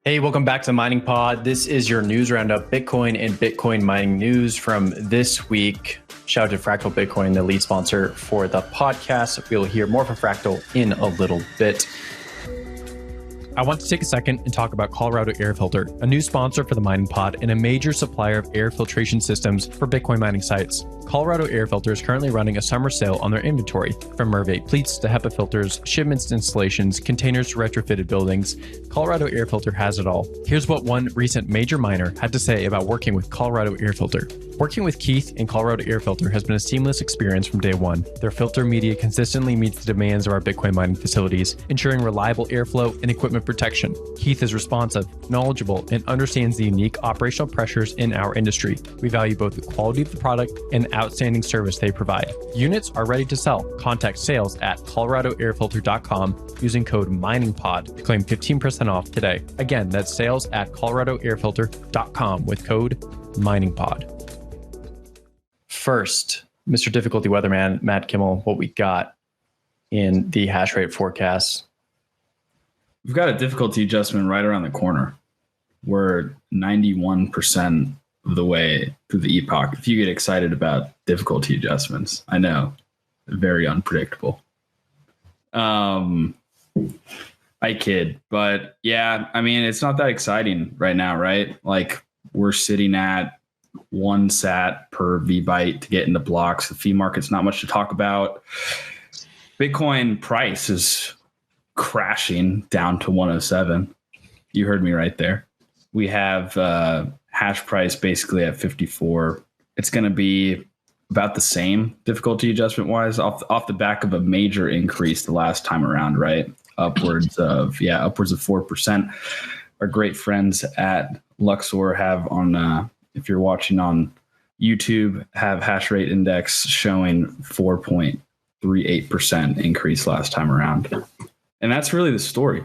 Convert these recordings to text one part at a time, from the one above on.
Hey, welcome back to Mining Pod. This is your news roundup, Bitcoin and Bitcoin mining news from this week. Shout out to Fractal Bitcoin, the lead sponsor for the podcast. We'll hear more from Fractal in a little bit. I want to take a second and talk about Colorado Air Filter, a new sponsor for the Mining Pod and a major supplier of air filtration systems for Bitcoin mining sites. Colorado Air Filter is currently running a summer sale on their inventory, from Mervate pleats to HEPA filters, shipments to installations, containers to retrofitted buildings. Colorado Air Filter has it all. Here's what one recent major miner had to say about working with Colorado Air Filter. Working with Keith and Colorado Air Filter has been a seamless experience from day one. Their filter media consistently meets the demands of our Bitcoin mining facilities, ensuring reliable airflow and equipment protection. Keith is responsive, knowledgeable, and understands the unique operational pressures in our industry. We value both the quality of the product and the outstanding service they provide. Units are ready to sell. Contact sales at coloradoairfilter.com using code MININGPOD to claim 15% off today. Again, that's sales at coloradoairfilter.com with code MININGPOD. First, Mr. Difficulty Weatherman, Matt Kimmel, what we got in the hash rate forecast. We've got a difficulty adjustment right around the corner. We're 91% of the way through the epoch. If you get excited about difficulty adjustments, I know, very unpredictable. I kid, but yeah, I mean, it's not that exciting right now, right? Like we're sitting at 1 sat per VByte to get into blocks. The fee market's not much to talk about. Bitcoin price is crashing down to 107. You heard me right there. We have hash price basically at 54. It's going to be about the same difficulty adjustment wise off the back of a major increase the last time around, right? Upwards of 4%. Our great friends at Luxor have on, if you're watching on YouTube, have hash rate index showing 4.38% increase last time around. And that's really the story.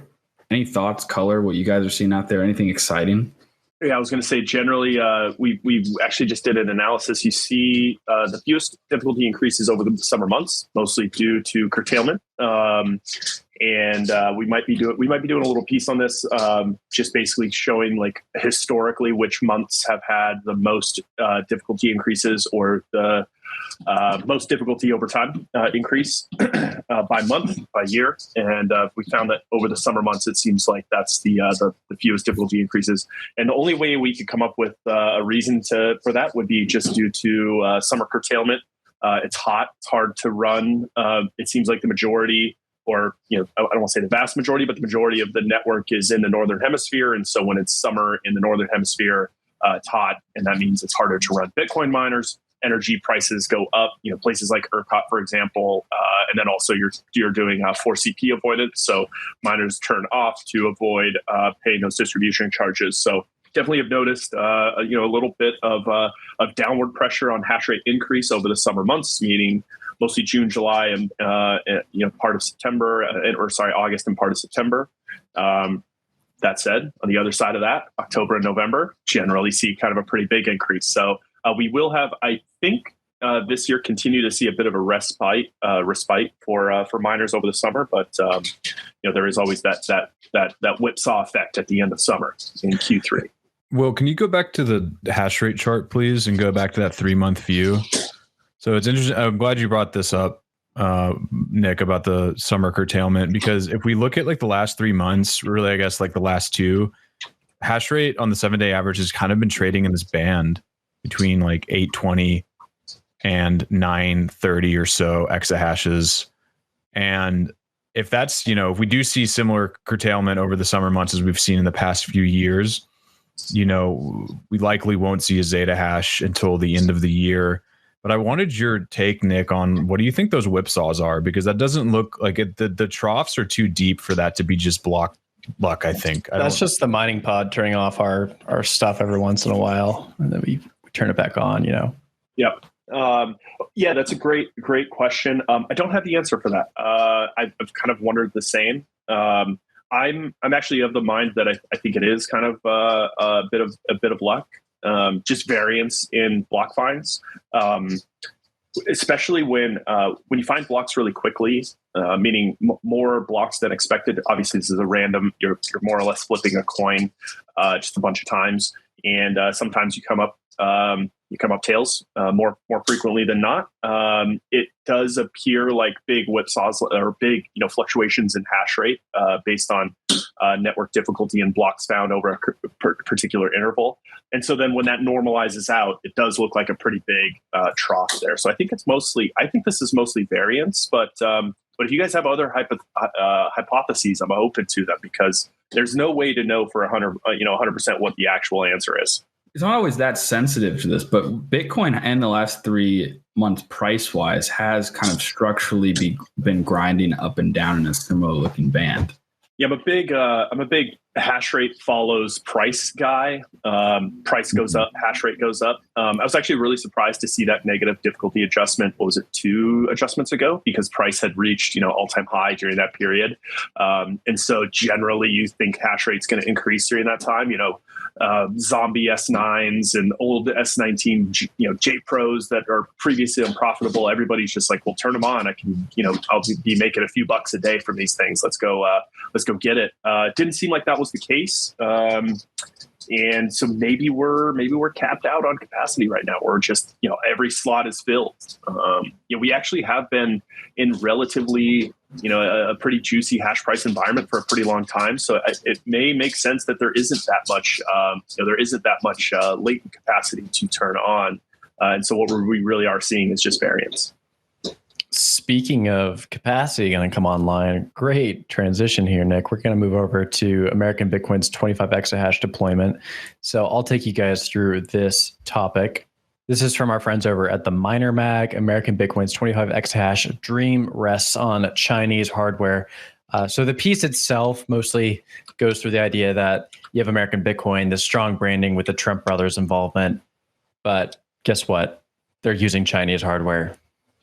Any thoughts, color, what you guys are seeing out there? Anything exciting? Yeah, I was going to say generally, we actually just did an analysis. You see the fewest difficulty increases over the summer months, mostly due to curtailment. And we might be doing a little piece on this, just basically showing like historically which months have had the most difficulty increases or the most difficulty over time increase by month, by year. And we found that over the summer months, it seems like that's the fewest difficulty increases. And the only way we could come up with a reason for that would be just due to summer curtailment. It's hot. It's hard to run. It seems like the majority, or I don't want to say the vast majority, but the majority of the network is in the Northern Hemisphere. And so when it's summer in the Northern Hemisphere, it's hot. And that means it's harder to run Bitcoin miners. Energy prices go up, places like ERCOT, for example, and then also you're doing 4CP avoidance. So miners turn off to avoid paying those distribution charges. So definitely have noticed, a little bit of downward pressure on hash rate increase over the summer months, meaning mostly June, July, and part of September, August and part of September. That said, on the other side of that, October and November generally see kind of a pretty big increase. So we will have, I think, this year continue to see a bit of a respite for miners over the summer, but there is always that whipsaw effect at the end of summer in Q3. Well, can you go back to the hash rate chart, please, and go back to that 3-month view? So it's interesting. I'm glad you brought this up, Nick, about the summer curtailment, because if we look at like the last 3 months, really, I guess like the last two, hash rate on the 7-day average has kind of been trading in this band between like 820 and 930 or so exahashes. And if that's, if we do see similar curtailment over the summer months as we've seen in the past few years, we likely won't see a Zeta hash until the end of the year. But I wanted your take, Nick, on what do you think those whipsaws are? Because that doesn't look like it. The troughs are too deep for that to be just block luck, I think. That's just the mining pod turning off our stuff every once in a while, and then we turn it back on, Yep. Yeah, that's a great question. I don't have the answer for that. I've kind of wondered the same. I'm actually of the mind that I think it is kind of a bit of luck, just variance in block finds. especially when you find blocks really quickly, meaning more blocks than expected. Obviously, this is a random. You're more or less flipping a coin just a bunch of times, and sometimes you come up tails more frequently than not. It does appear like big whipsaws or big fluctuations in hash rate based on network difficulty and blocks found over a particular interval. And so then when that normalizes out, it does look like a pretty big trough there. So I think this is mostly variance, but if you guys have other hypotheses, I'm open to them, because there's no way to know for 100% what the actual answer is. It's not always that sensitive to this, but Bitcoin in the last 3 months price-wise has kind of structurally been grinding up and down in a similar looking band. Yeah, I'm a big hash rate follows price guy. Price goes up, hash rate goes up. I was actually really surprised to see that negative difficulty adjustment. What was it, 2 adjustments ago? Because price had reached all-time high during that period. And so generally you think hash rate's going to increase during that time. Zombie S9s and old S19 J Pros that are previously unprofitable. Everybody's just like, well, turn them on. I can I'll be making a few bucks a day from these things. Let's go get it. Didn't seem like that was the case. And so maybe we're capped out on capacity right now, or just every slot is filled. We actually have been in relatively a pretty juicy hash price environment for a pretty long time. So it may make sense that there isn't that much latent capacity to turn on. And so what we really are seeing is just variance. Speaking of capacity going to come online, great transition here, Nick. We're going to move over to American Bitcoin's 25 exahash deployment. So I'll take you guys through this topic. This is from our friends over at the Miner Mag. American Bitcoin's 25 exahash dream rests on Chinese hardware. So the piece itself mostly goes through the idea that you have American Bitcoin, the strong branding with the Trump brothers involvement. But guess what? They're using Chinese hardware.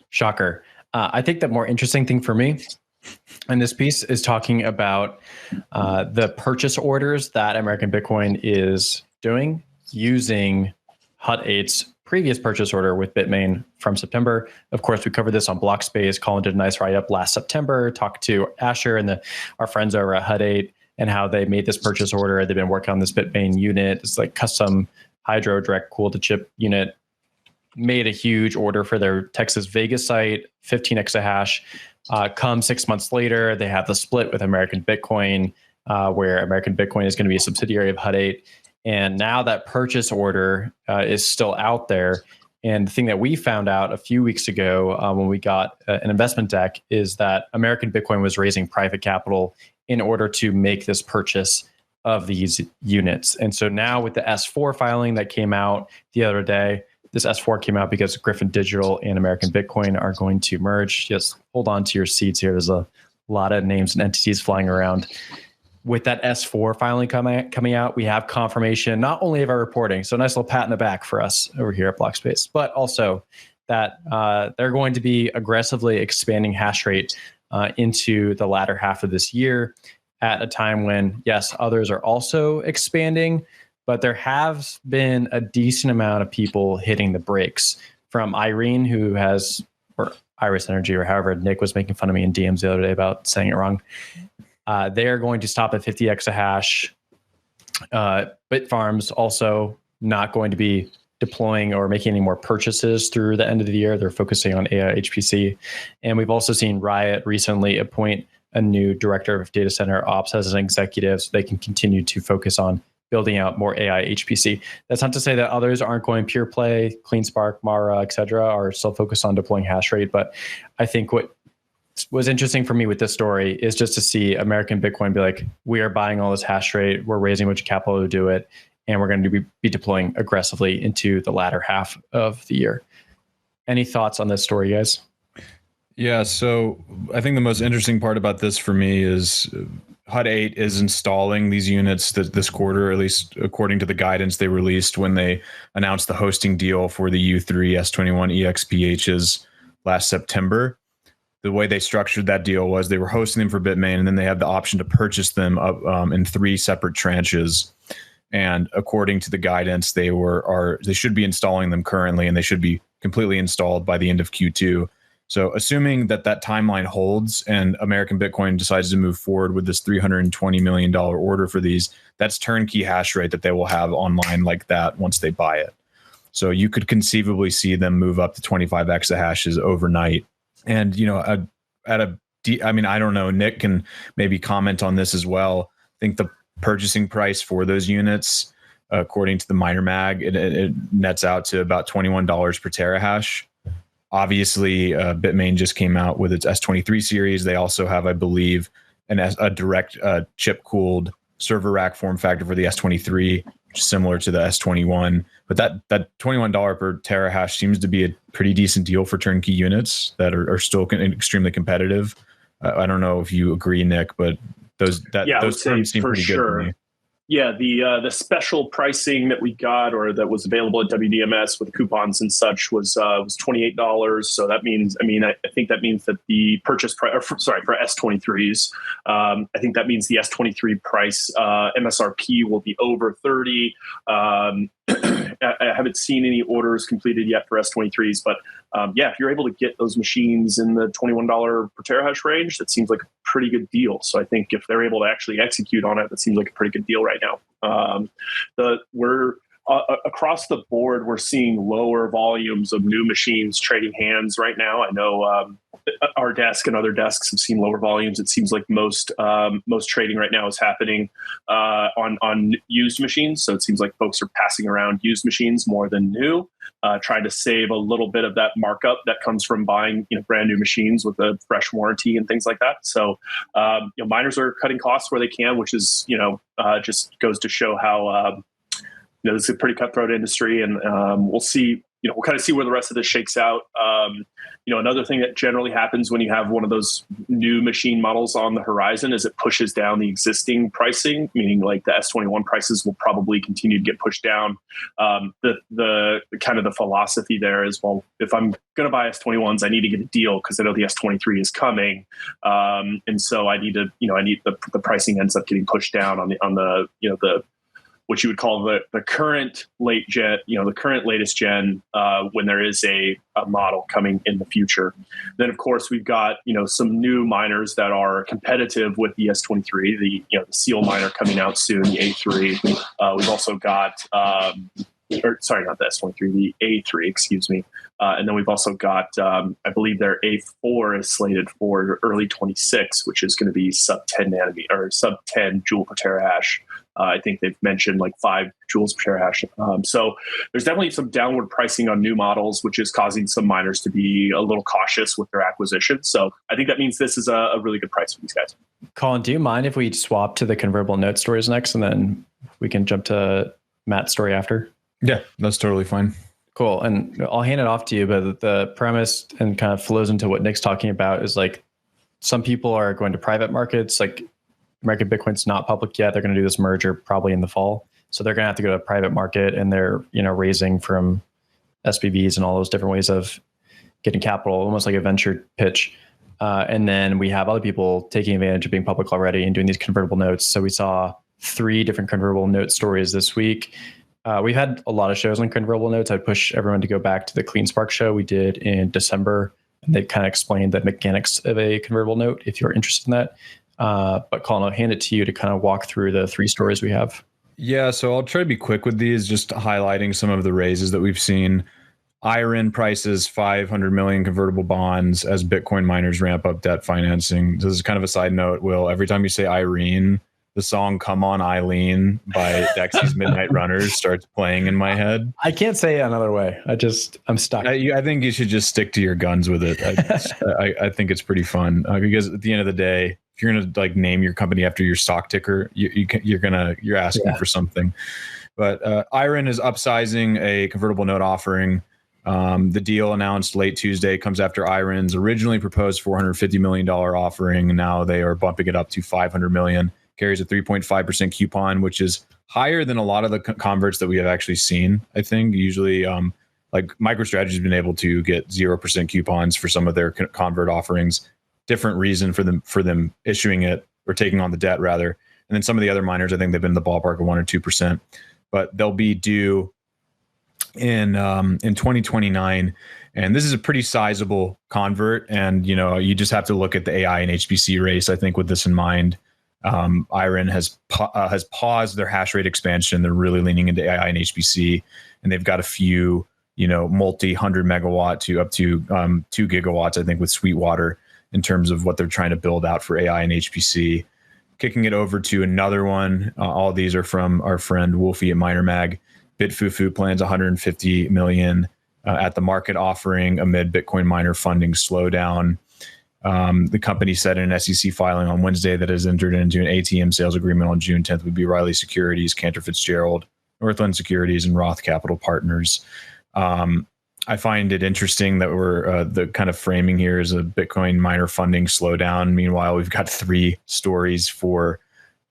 Shocker. I think the more interesting thing for me in this piece is talking about the purchase orders that American Bitcoin is doing using Hut 8's previous purchase order with Bitmain from September. Of course, we covered this on Blockspace. Colin did a nice write-up last September, talked to Asher and our friends over at Hut 8 and how they made this purchase order. They've been working on this Bitmain unit. It's like custom hydro direct cool to chip unit. Made a huge order for their Texas Vegas site, 15 exahash. Come 6 months later, they have the split with American Bitcoin, where American Bitcoin is going to be a subsidiary of Hut 8. And now that purchase order is still out there. And the thing that we found out a few weeks ago when we got an investment deck is that American Bitcoin was raising private capital in order to make this purchase of these units. And so now with the S4 filing that came out the other day, this S4 came out because Griffin Digital and American Bitcoin are going to merge. Just hold on to your seats here. There's a lot of names and entities flying around. With that S4 finally coming out, we have confirmation not only of our reporting, so a nice little pat in the back for us over here at Blockspace, but also that they're going to be aggressively expanding hash rate into the latter half of this year at a time when, yes, others are also expanding, but there has been a decent amount of people hitting the brakes from IREN, who has, or Iris Energy, or however Nick was making fun of me in DMs the other day about saying it wrong. They are going to stop at 50 exahash. Bitfarms also not going to be deploying or making any more purchases through the end of the year. They're focusing on AI HPC. And we've also seen Riot recently appoint a new director of data center ops as an executive so they can continue to focus on building out more AI HPC. That's not to say that others aren't going pure play. CleanSpark, Mara, et cetera, are still focused on deploying hash rate. But I think what was interesting for me with this story is just to see American Bitcoin be like, we are buying all this hash rate, we're raising a bunch of capital to do it, and we're going to be deploying aggressively into the latter half of the year. Any thoughts on this story, guys? Yeah, so I think the most interesting part about this for me is Hut 8 is installing these units this quarter, at least according to the guidance they released when they announced the hosting deal for the U3 S21 EXPHs last September. The way they structured that deal was they were hosting them for Bitmain, and then they had the option to purchase them up in 3 separate tranches. And according to the guidance, they should be installing them currently, and they should be completely installed by the end of Q2. So assuming that timeline holds and American Bitcoin decides to move forward with this $320 million order for these, that's turnkey hash rate that they will have online like that once they buy it. So you could conceivably see them move up to 25 exahashes overnight. And, I don't know, Nick can maybe comment on this as well. I think the purchasing price for those units, according to the Miner Mag, it nets out to about $21 per terahash. Obviously, Bitmain just came out with its S23 series. They also have, I believe, a direct chip-cooled server rack form factor for the S23, which is similar to the S21. But that $21 per terahash seems to be a pretty decent deal for turnkey units that are still extremely competitive. I don't know if you agree, Nick, but those terms seem pretty good to me. Yeah, the special pricing that we got or that was available at WDMS with coupons and such was $28. So that means, I think that means that the purchase price, for S23s, I think that means the S23 price MSRP will be over 30. I haven't seen any orders completed yet for S23s, but if you're able to get those machines in the $21 per terahash range, that seems like a pretty good deal. So I think if they're able to actually execute on it, that seems like a pretty good deal right now. We're across the board, we're seeing lower volumes of new machines trading hands right now. I know our desk and other desks have seen lower volumes. It seems like most trading right now is happening on used machines. So it seems like folks are passing around used machines more than new, trying to save a little bit of that markup that comes from buying brand new machines with a fresh warranty and things like that. So miners are cutting costs where they can, which is just goes to show how this is a pretty cutthroat industry, and we'll see. We'll kind of see where the rest of this shakes out. Another thing that generally happens when you have one of those new machine models on the horizon is it pushes down the existing pricing, meaning like the S21 prices will probably continue to get pushed down. The kind of the philosophy there is, well, if I'm going to buy S21s, I need to get a deal because I know the S23 is coming, and so I need to, the pricing ends up getting pushed down on the what you would call the current late gen, the current latest gen, when there is a model coming in the future. Then, of course, we've got, some new miners that are competitive with the S23, the Seal miner coming out soon, the A3. We've also got, not the S23, the A3, excuse me. And then we've also got, I believe their A4 is slated for early 26, which is going to be sub 10 nanometer or sub 10 joule per terahash. I think they've mentioned like 5 joules per terahash. So there's definitely some downward pricing on new models, which is causing some miners to be a little cautious with their acquisition. So I think that means this is a really good price for these guys. Colin, do you mind if we swap to the convertible note stories next, and then we can jump to Matt's story after? Yeah, that's totally fine. Cool. And I'll hand it off to you, but the premise and kind of flows into what Nick's talking about is like some people are going to private markets, like American Bitcoin's not public yet. They're going to do this merger probably in the fall. So they're going to have to go to a private market, and they're, raising from SPVs and all those different ways of getting capital, almost like a venture pitch. And then we have other people taking advantage of being public already and doing these convertible notes. So we saw 3 different convertible note stories this week. We've had a lot of shows on convertible notes. I'd push everyone to go back to the CleanSpark show we did in December. And they kind of explained the mechanics of a convertible note if you're interested in that. But Colin, I'll hand it to you to kind of walk through the 3 stories we have. Yeah, so I'll try to be quick with these, just highlighting some of the raises that we've seen. IREN prices 500 million convertible bonds as Bitcoin miners ramp up debt financing. This is kind of a side note, Will. Every time you say IREN, the song "Come On Eileen" by Dexy's Midnight Runners starts playing in my head. I can't say it another way. I'm stuck. I think you should just stick to your guns with it. I think it's pretty fun because at the end of the day, if you're going to name your company after your stock ticker, you're asking for something. But IREN is upsizing a convertible note offering. The deal announced late Tuesday comes after IREN's originally proposed $450 million offering. Now they are bumping it up to $500 million. Carries a 3.5% coupon, which is higher than a lot of the converts that we have actually seen. I think usually like MicroStrategy has been able to get 0% coupons for some of their convert offerings. Different reason for them issuing it or taking on the debt rather. And then some of the other miners, I think they've been in the ballpark of 1 or 2%, but they'll be due in 2029. And this is a pretty sizable convert. And, you just have to look at the AI and HPC race, I think, with this in mind. IREN has paused their hash rate expansion. They're really leaning into AI and HPC, and they've got a few, multi-100 megawatt to up to 2 gigawatts, I think, with Sweetwater in terms of what they're trying to build out for AI and HPC. Kicking it over to another one. All these are from our friend Wolfie at MinerMag. BitFuFu plans 150 million at the market offering amid Bitcoin miner funding slowdown. The company said in an SEC filing on Wednesday that it has entered into an ATM sales agreement on June 10th with B. Riley Securities, Cantor Fitzgerald, Northland Securities, and Roth Capital Partners. I find it interesting that we're the kind of framing here is a Bitcoin miner funding slowdown. Meanwhile, we've got 3 stories for,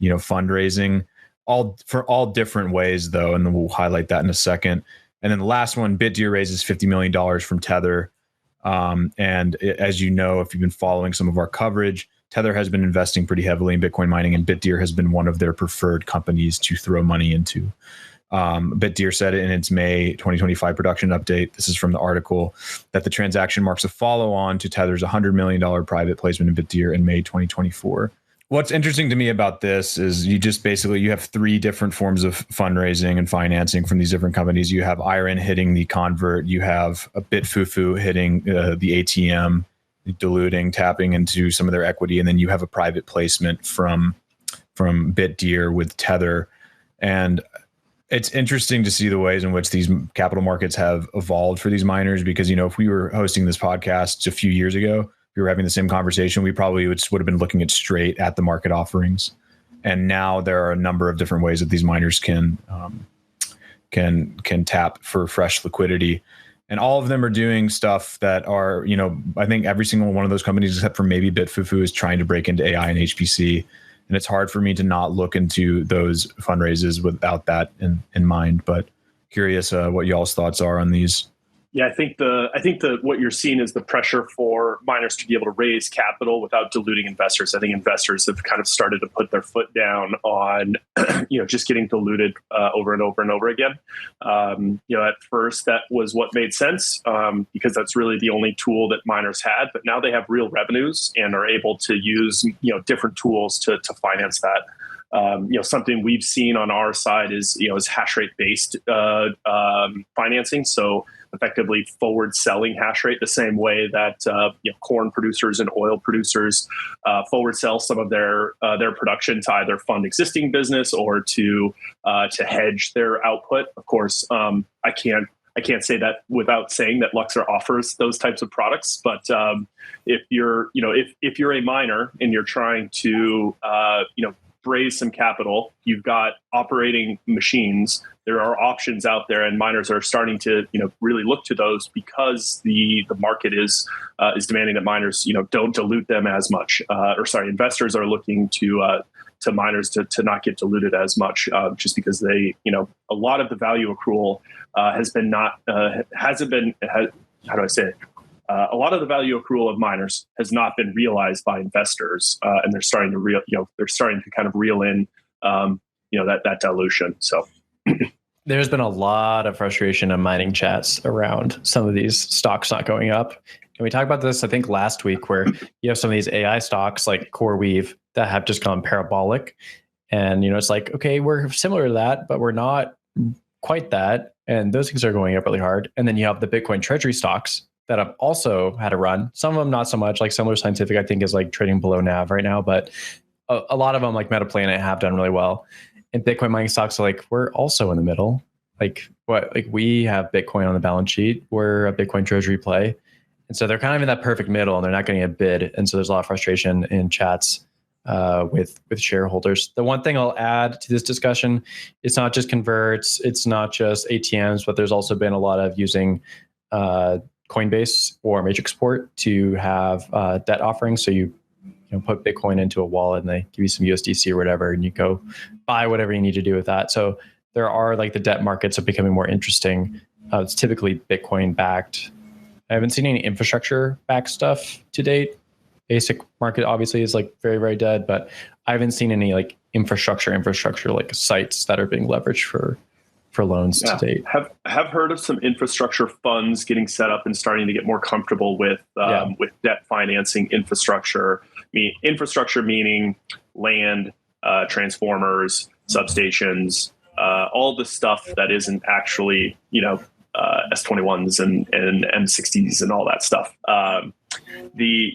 fundraising, all different ways though, and then we'll highlight that in a second. And then the last one, BitDeer raises $50 million from Tether. And as you know, if you've been following some of our coverage, Tether has been investing pretty heavily in Bitcoin mining, and BitDeer has been one of their preferred companies to throw money into. BitDeer said in its May 2025 production update, this is from the article, that the transaction marks a follow-on to Tether's $100 million private placement in BitDeer in May 2024. What's interesting to me about this is you have 3 different forms of fundraising and financing from these different companies. You have IREN hitting the convert, you have a BitFuFu hitting the ATM, diluting, tapping into some of their equity, and then you have a private placement from BitDeer with Tether. And it's interesting to see the ways in which these capital markets have evolved for these miners, because, if we were hosting this podcast a few years ago, we were having the same conversation, we probably would have been looking at straight at the market offerings. And now there are a number of different ways that these miners can tap for fresh liquidity. And all of them are doing stuff that are, I think every single one of those companies, except for maybe BitFuFu, is trying to break into AI and HPC. And it's hard for me to not look into those fundraisers without that in mind. But curious what y'all's thoughts are on these. Yeah, I think what you're seeing is the pressure for miners to be able to raise capital without diluting investors. I think investors have kind of started to put their foot down on, just getting diluted over and over and over again. At first that was what made sense because that's really the only tool that miners had. But now they have real revenues and are able to use different tools to finance that. Something we've seen on our side is hash rate based financing. So effectively forward selling hash rate the same way that corn producers and oil producers forward sell some of their production to either fund existing business or to hedge their output. Of course, I can't say that without saying that Luxor offers those types of products. But if you're a miner and you're trying to raise some capital, you've got operating machines. There are options out there, and miners are starting to really look to those because the market is demanding that miners don't dilute them as much. Investors are looking to miners to not get diluted as much, just because they a lot of the value accrual a lot of the value accrual of miners has not been realized by investors, and they're starting to kind of reel in that dilution. So there's been a lot of frustration in mining chats around some of these stocks not going up. And we talked about this, I think, last week, where you have some of these AI stocks like CoreWeave that have just gone parabolic. And, it's like, okay, we're similar to that, but we're not quite that. And those things are going up really hard. And then you have the Bitcoin treasury stocks that have also had a run. Some of them not so much. Like Semler Scientific, I think, is like trading below NAV right now, but a lot of them, like MetaPlanet, have done really well. And Bitcoin mining stocks are like, we're also in the middle. We have Bitcoin on the balance sheet. We're a Bitcoin treasury play. And so they're kind of in that perfect middle, and they're not getting a bid. And so there's a lot of frustration in chats with shareholders. The one thing I'll add to this discussion, it's not just converts, it's not just ATMs, but there's also been a lot of using Coinbase or Matrixport to have debt offerings. So you put Bitcoin into a wallet and they give you some USDC or whatever, and you go buy whatever you need to do with that. So there are the debt markets are becoming more interesting. It's typically Bitcoin backed. I haven't seen any infrastructure backed stuff to date. Basic market obviously is very, very dead, but I haven't seen any infrastructure sites that are being leveraged for for loans to date. Have heard of some infrastructure funds getting set up and starting to get more comfortable with debt financing infrastructure. Infrastructure meaning land, transformers, substations, all the stuff that isn't actually S21s and M60s and all that stuff. And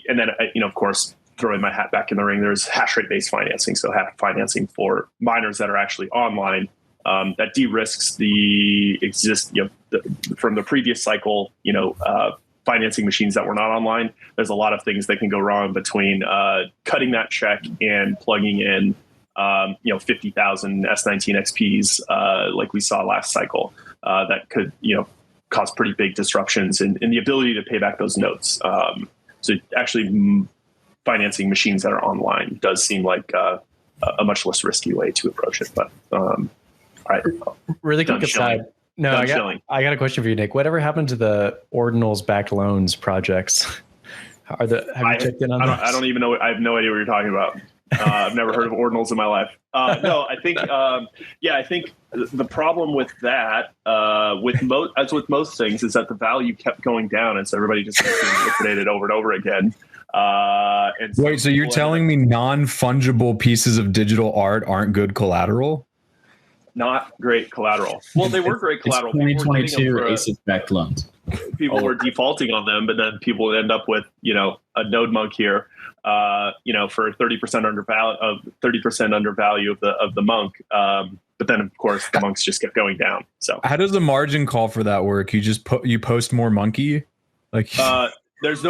then of course, throwing my hat back in the ring, there's hash rate based financing. So financing for miners that are actually online. That de-risks from the previous cycle, financing machines that were not online. There's a lot of things that can go wrong between cutting that check and plugging in, 50,000 S19 XPs like we saw last cycle. That could, cause pretty big disruptions in the ability to pay back those notes. So actually financing machines that are online does seem like a much less risky way to approach it. But all right. Really quick aside. No, I got a question for you, Nick. Whatever happened to the ordinals backed loans projects? Have you checked in on those? I don't even know. I have no idea what you're talking about. I've never heard of ordinals in my life. No, I think, I think the problem with that, as with most things, is that the value kept going down, and so everybody just liquidated over and over again. And wait, so you're telling me non-fungible pieces of digital art aren't good collateral? Not great collateral. Well, they were great collateral. 2022 ASIC-backed loans. People were defaulting on them, but then people would end up with, a node monk here, for 30% undervalue of the monk. But then, of course, the monks just kept going down. So how does the margin call for that work? You just post more monkey, like. There is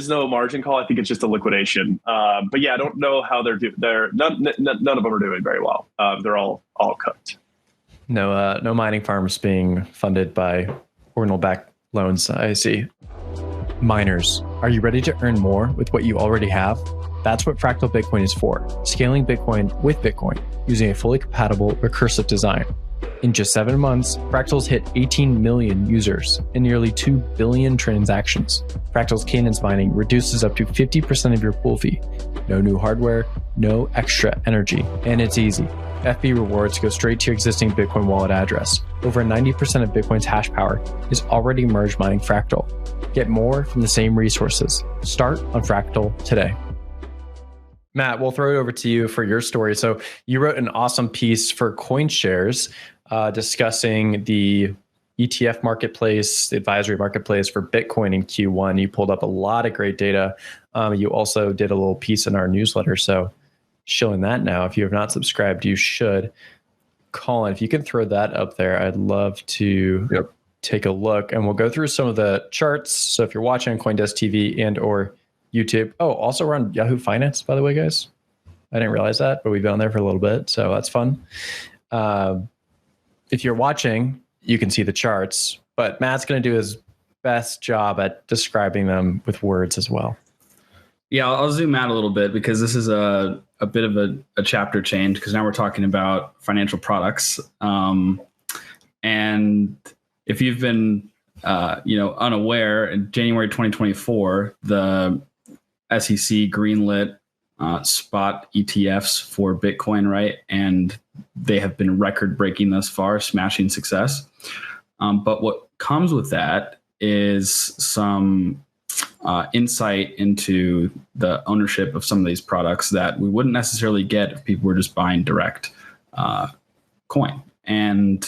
no margin call. I think it's just a liquidation. But I don't know how they're doing. None of them are doing very well. They're all cooked. No mining farms being funded by ordinal-backed loans. I see. Miners, are you ready to earn more with what you already have? That's what Fractal Bitcoin is for. Scaling Bitcoin with Bitcoin using a fully compatible recursive design. In just 7 months, Fractal's hit 18 million users and nearly 2 billion transactions. Fractal's cadence mining reduces up to 50% of your pool fee. No new hardware, no extra energy, and it's easy. FB rewards go straight to your existing Bitcoin wallet address. Over 90% of Bitcoin's hash power is already merge mining Fractal. Get more from the same resources. Start on Fractal today. Matt, we'll throw it over to you for your story. So you wrote an awesome piece for CoinShares discussing the ETF marketplace, the advisory marketplace for Bitcoin in Q1. You pulled up a lot of great data. You also did a little piece in our newsletter. So showing that now, if you have not subscribed, you should. Colin, if you can throw that up there, I'd love to take a look. And we'll go through some of the charts. So if you're watching on CoinDesk TV and or YouTube. Oh, also we're on Yahoo Finance, by the way, guys. I didn't realize that, but we've been on there for a little bit, so that's fun. If you're watching, you can see the charts, but Matt's going to do his best job at describing them with words as well. Yeah, I'll zoom out a little bit because this is a bit of a chapter change because now we're talking about financial products. And if you've been unaware, in January 2024, the SEC greenlit spot ETFs for Bitcoin, right? And they have been record-breaking thus far, smashing success. But what comes with that is some insight into the ownership of some of these products that we wouldn't necessarily get if people were just buying direct coin. And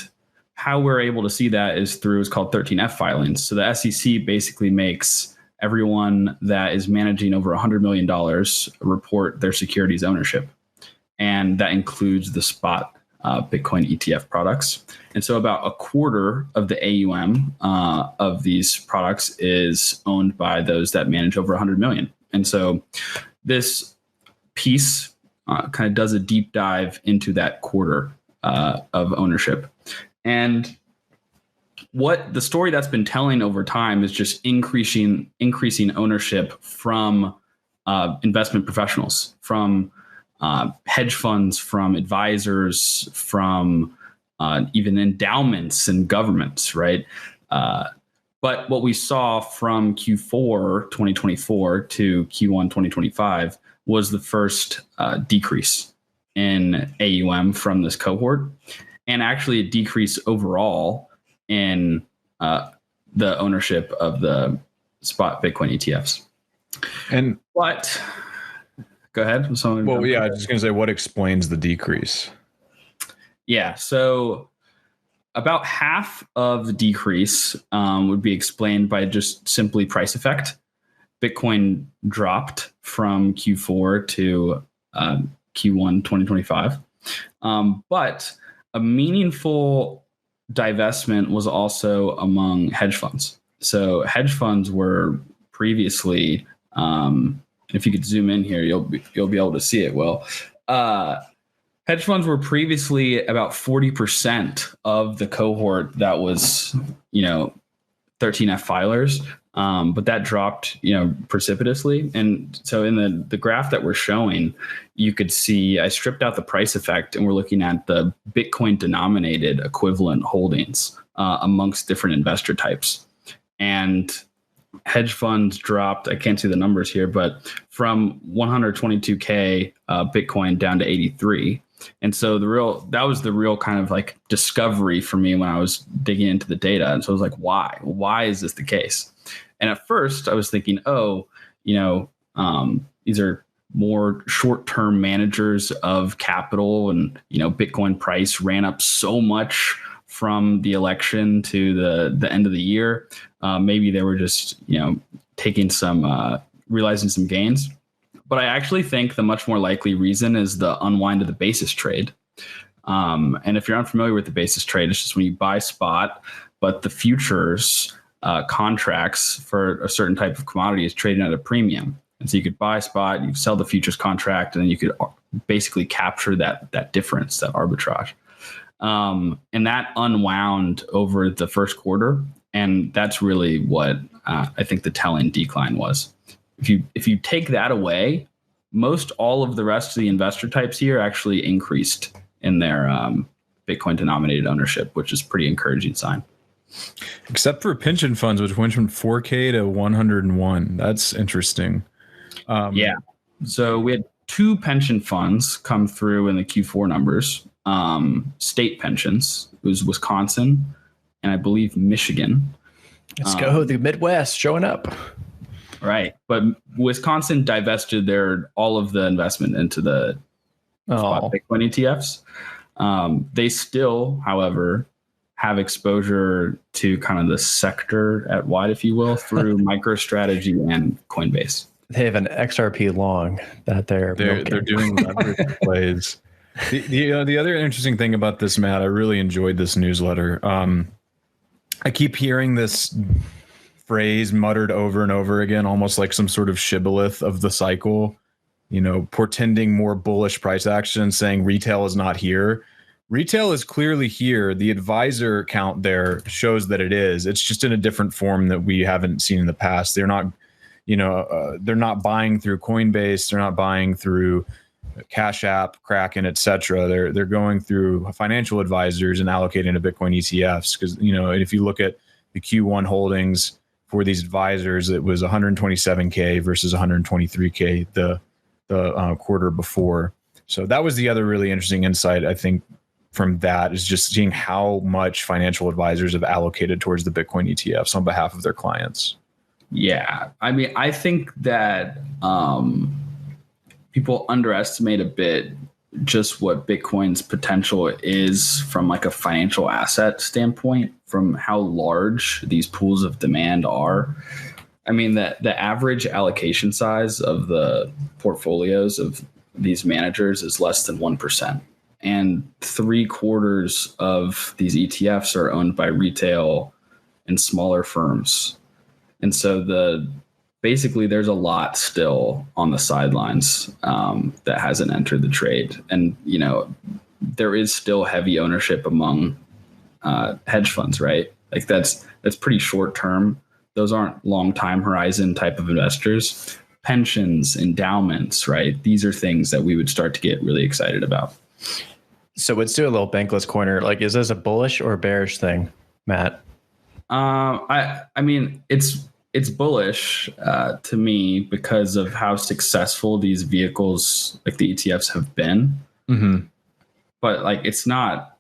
how we're able to see that is through what's called 13F filings. So the SEC basically makes everyone that is managing over $100 million report their securities ownership. And that includes the spot Bitcoin ETF products. And so about a quarter of the AUM of these products is owned by those that manage over 100 million. And so this piece kind of does a deep dive into that quarter of ownership. And what the story that's been telling over time is just increasing ownership from investment professionals, from hedge funds, from advisors, from even endowments and governments, right? But what we saw from Q4 2024 to Q1 2025 was the first decrease in AUM from this cohort. and actually a decrease overall in the ownership of the spot Bitcoin ETFs. And but go ahead. I was just going to say, what explains the decrease? Yeah, so about half of the decrease would be explained by just simply price effect. Bitcoin dropped from Q4 to Q1 2025. But a meaningful divestment was also among hedge funds. So hedge funds were previously, if you could zoom in here, you'll be able to see it well. Hedge funds were previously about 40% of the cohort that was, 13F filers. But that dropped, precipitously. And so in the graph that we're showing, you could see I stripped out the price effect and we're looking at the Bitcoin denominated equivalent holdings amongst different investor types. And hedge funds dropped, I can't see the numbers here, but from 122K Bitcoin down to 83. And so that was the real kind of like discovery for me when I was digging into the data. And so I was like, why? Why is this the case? And at first I was thinking, these are more short-term managers of capital, and, Bitcoin price ran up so much from the election to the end of the year. Maybe they were just, taking realizing some gains. But I actually think the much more likely reason is the unwind of the basis trade. And if you're unfamiliar with the basis trade, it's just when you buy spot, but the futures contracts for a certain type of commodity is trading at a premium. And so you could buy spot, you sell the futures contract, and then you could basically capture that difference, that arbitrage. And that unwound over the first quarter. And that's really what I think the telling decline was. If you take that away, most all of the rest of the investor types here actually increased in their Bitcoin denominated ownership, which is a pretty encouraging sign. Except for pension funds, which went from 4K to 101. That's interesting. Yeah. So we had 2 pension funds come through in the Q4 numbers. State pensions. It was Wisconsin and I believe Michigan. Let's go. The Midwest showing up. Right. But Wisconsin divested all of the investment into the spot Bitcoin ETFs. They still, however, have exposure to kind of the sector at wide, if you will, through MicroStrategy and Coinbase. They have an XRP long that they're doing leverage plays. The other interesting thing about this, Matt, I really enjoyed this newsletter. I keep hearing this phrase muttered over and over again, almost like some sort of shibboleth of the cycle, portending more bullish price action, saying retail is not here. Retail is clearly here. The advisor count there shows that it is. It's just in a different form that we haven't seen in the past. They're not, they're not buying through Coinbase. They're not buying through Cash App, Kraken, etc. They're going through financial advisors and allocating to Bitcoin ETFs. Because if you look at the Q1 holdings for these advisors, it was 127K versus 123K the quarter before. So that was the other really interesting insight, I think, from that, is just seeing how much financial advisors have allocated towards the Bitcoin ETFs on behalf of their clients. Yeah. I mean, I think that people underestimate a bit just what Bitcoin's potential is from like a financial asset standpoint, from how large these pools of demand are. I mean, the average allocation size of the portfolios of these managers is less than 1%. And 3/4 of these ETFs are owned by retail and smaller firms. And so basically there's a lot still on the sidelines that hasn't entered the trade. And, there is still heavy ownership among hedge funds, right? Like that's pretty short term. Those aren't long time horizon type of investors. Pensions, endowments, right? These are things that we would start to get really excited about. So let's do a little bankless corner. Like, is this a bullish or a bearish thing, Matt? I mean, it's bullish to me because of how successful these vehicles, like the ETFs, have been. Mm-hmm. But like, it's not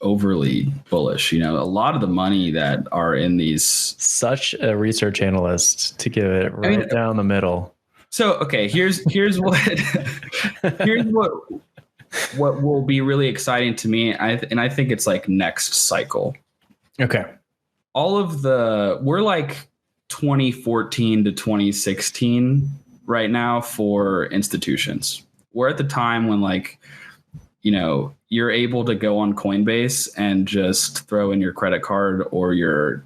overly bullish. A lot of the money that are in these. Such a research analyst to give it right down the middle. So, okay, here's what here's what will be really exciting to me. And I think it's like next cycle. Okay. We're like 2014 to 2016 right now for institutions. We're at the time when you're able to go on Coinbase and just throw in your credit card or your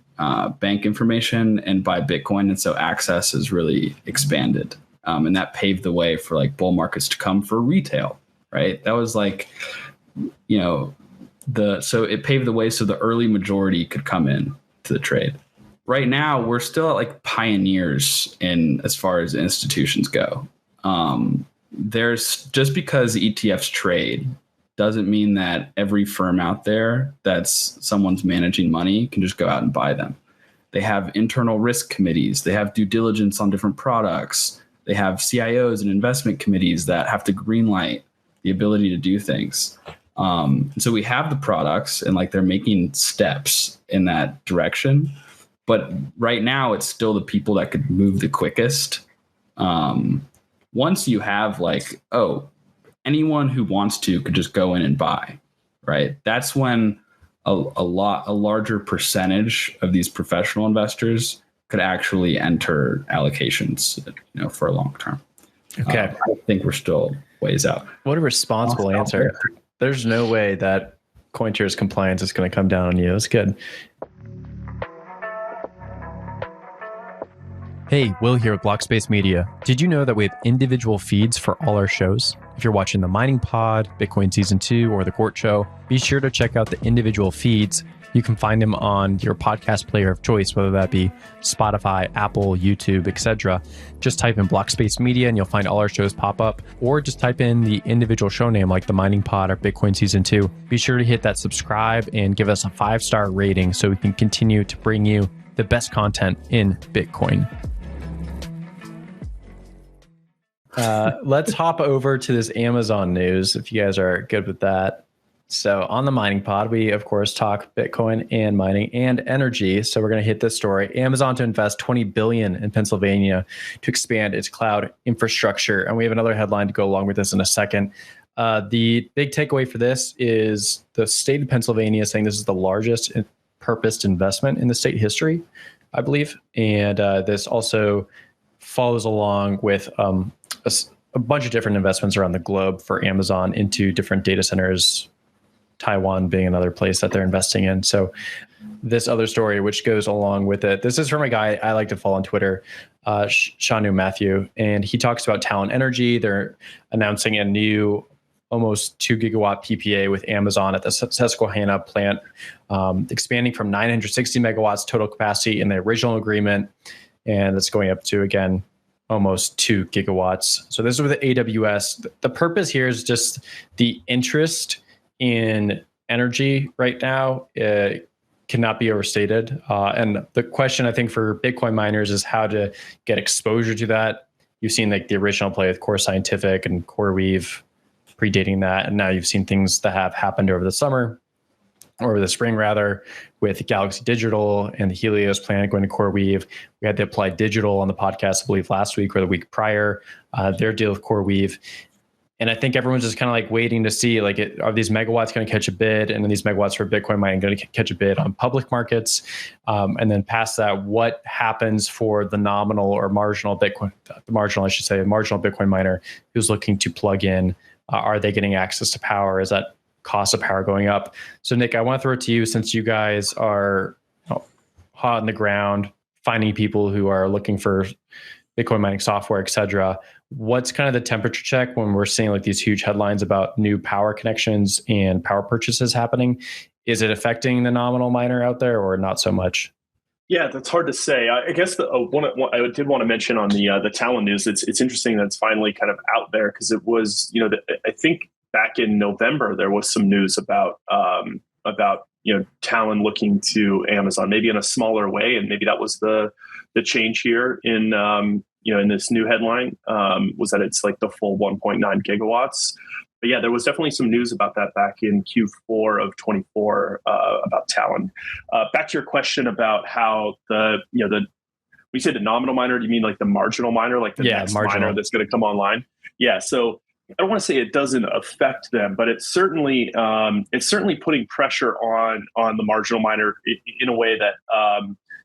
bank information and buy Bitcoin. And so access has really expanded. And that paved the way for like bull markets to come for retail, right? That was like, so it paved the way so the early majority could come in to the trade. Right now, we're still at like pioneers in as far as institutions go. There's just because ETFs trade doesn't mean that every firm out there that's someone's managing money can just go out and buy them. They have internal risk committees. They have due diligence on different products. They have CIOs and investment committees that have to greenlight the ability to do things. And so we have the products and like they're making steps in that direction. But right now it's still the people that could move the quickest. Once you have anyone who wants to could just go in and buy, right? That's when a larger percentage of these professional investors could actually enter allocations, for a long term. Okay. I think we're still ways out. What a responsible answer. There's no way that CoinShares compliance is going to come down on you. It's good. Hey, Will here with Blockspace Media. Did you know that we have individual feeds for all our shows? If you're watching the Mining Pod, Bitcoin Season 2, or the Court Show, be sure to check out the individual feeds. You can find them on your podcast player of choice, whether that be Spotify, Apple, YouTube, etc. Just type in Blockspace Media and you'll find all our shows pop up, or just type in the individual show name like the Mining Pod or Bitcoin Season 2. Be sure to hit that subscribe and give us a 5-star rating so we can continue to bring you the best content in Bitcoin. Let's hop over to this Amazon news if you guys are good with that. So on the Mining Pod, we of course talk Bitcoin and mining and energy. So we're going to hit this story. Amazon to invest $20 billion in Pennsylvania to expand its cloud infrastructure. And we have another headline to go along with this in a second. The big takeaway for this is the state of Pennsylvania saying this is the largest purposed investment in the state history, I believe. And this also follows along with a bunch of different investments around the globe for Amazon into different data centers, Taiwan being another place that they're investing in. So this other story, which goes along with it, this is from a guy I like to follow on Twitter, Shanu Matthew, and he talks about Talon Energy. They're announcing a new almost 2 gigawatt PPA with Amazon at the Susquehanna plant, expanding from 960 megawatts total capacity in the original agreement. And it's going up to, again, almost 2 gigawatts. So this is with AWS. The purpose here is just the interest in energy right now cannot be overstated. And the question, I think, for Bitcoin miners is how to get exposure to that. You've seen like the original play with Core Scientific and CoreWeave predating that. And now you've seen things that have happened over the summer, or over the spring rather, with Galaxy Digital and the Helios plant going to CoreWeave. We had the Applied Digital on the podcast, I believe, last week or the week prior, their deal with CoreWeave. And I think everyone's just kind of like waiting to see, like, are these megawatts going to catch a bid? And then these megawatts for Bitcoin mining going to catch a bid on public markets? And then past that, what happens for the nominal or marginal Bitcoin, marginal Bitcoin miner who's looking to plug in? Are they getting access to power? Is that cost of power going up? So Nick, I want to throw it to you, since you guys are hot on the ground, finding people who are looking for Bitcoin mining software, et cetera. What's kind of the temperature check when we're seeing like these huge headlines about new power connections and power purchases happening? Is it affecting the nominal miner out there or not so much? Yeah, that's hard to say. I guess one I did want to mention on the Talon news. It's interesting that it's finally kind of out there, because it was, I think back in November there was some news about Talon looking to Amazon, maybe in a smaller way, and maybe that was the change here in in this new headline, was that it's like the full 1.9 gigawatts. yeah, there was definitely some news about that back in Q4 of 24 about Talon. Back to your question about how when you say the nominal miner, do you mean like the marginal miner, like the next miner that's going to come online? Yeah. So I don't want to say it doesn't affect them, but it's certainly putting pressure on the marginal miner in a way that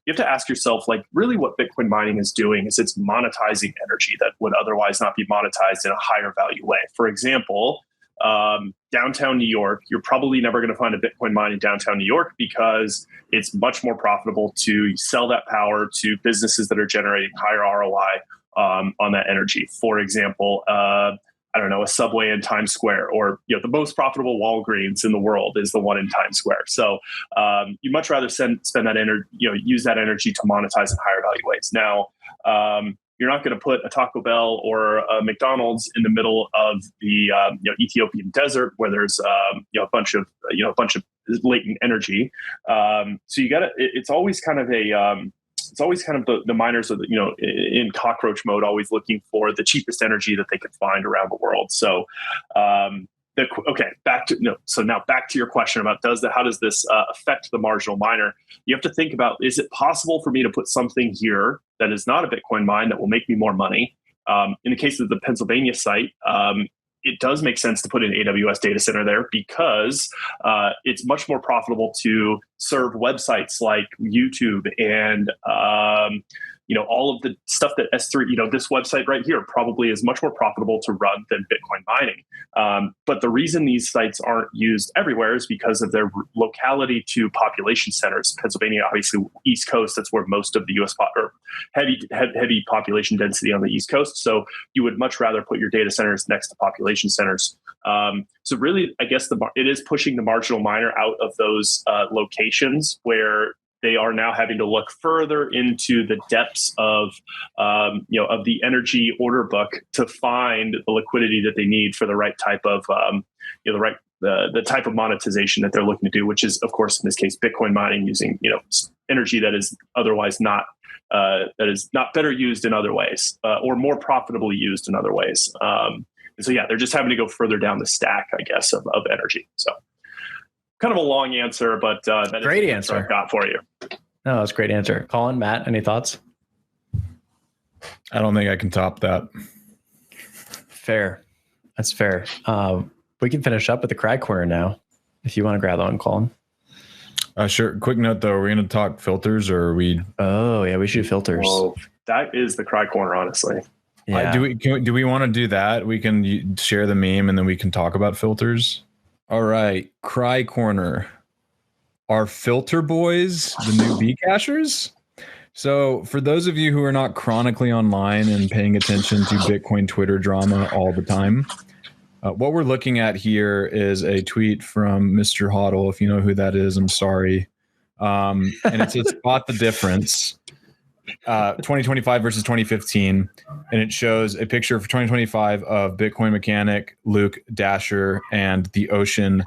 you have to ask yourself, like, really what Bitcoin mining is doing is it's monetizing energy that would otherwise not be monetized in a higher value way. For example, downtown New York, you're probably never going to find a Bitcoin mine in downtown New York because it's much more profitable to sell that power to businesses that are generating higher ROI on that energy. For example, I don't know, a Subway in Times Square, or the most profitable Walgreens in the world is the one in Times Square. So you much rather spend that energy, use that energy to monetize in higher value ways. Now, you're not going to put a Taco Bell or a McDonald's in the middle of the Ethiopian desert where there's a bunch of latent energy. So you got to. It's always kind of the miners are in cockroach mode, always looking for the cheapest energy that they can find around the world. So back to your question about how does this affect the marginal miner? You have to think about, is it possible for me to put something here that is not a Bitcoin mine that will make me more money? In the case of the Pennsylvania site, it does make sense to put an AWS data center there because it's much more profitable to serve websites like YouTube and all of the stuff that S3, this website right here probably is much more profitable to run than Bitcoin mining. But the reason these sites aren't used everywhere is because of their locality to population centers. Pennsylvania, obviously, East Coast, that's where most of the U.S. or heavy population density on the East Coast. So you would much rather put your data centers next to population centers. So really, I guess it is pushing the marginal miner out of those locations where they are now having to look further into the depths of the energy order book to find the liquidity that they need for the right type of the type of monetization that they're looking to do, which is, of course, in this case, Bitcoin mining using energy that is otherwise not better used in other ways or more profitably used in other ways. And so they're just having to go further down the stack, I guess, of energy. So. Kind of a long answer, but that great is the answer I've got for you. No, that's a great answer. Colin, Matt, any thoughts? I don't think I can top that. Fair. That's fair. We can finish up with the Crag Corner now, if you want to grab that one, Colin. Sure. Quick note, though. Are we going to talk filters or are we? Oh, yeah, we should do filters. Whoa, that is the Crag Corner, honestly. Yeah. Do we want to do that? We can share the meme and then we can talk about filters. All right, Cry Corner. Are filter boys the new Bcashers? So for those of you who are not chronically online and paying attention to Bitcoin Twitter drama all the time, what we're looking at here is a tweet from Mr. Hodl. If you know who that is, I'm sorry. And it says spot the difference. 2025 versus 2015, and it shows a picture for 2025 of Bitcoin Mechanic, Luke, Dasher, and the Ocean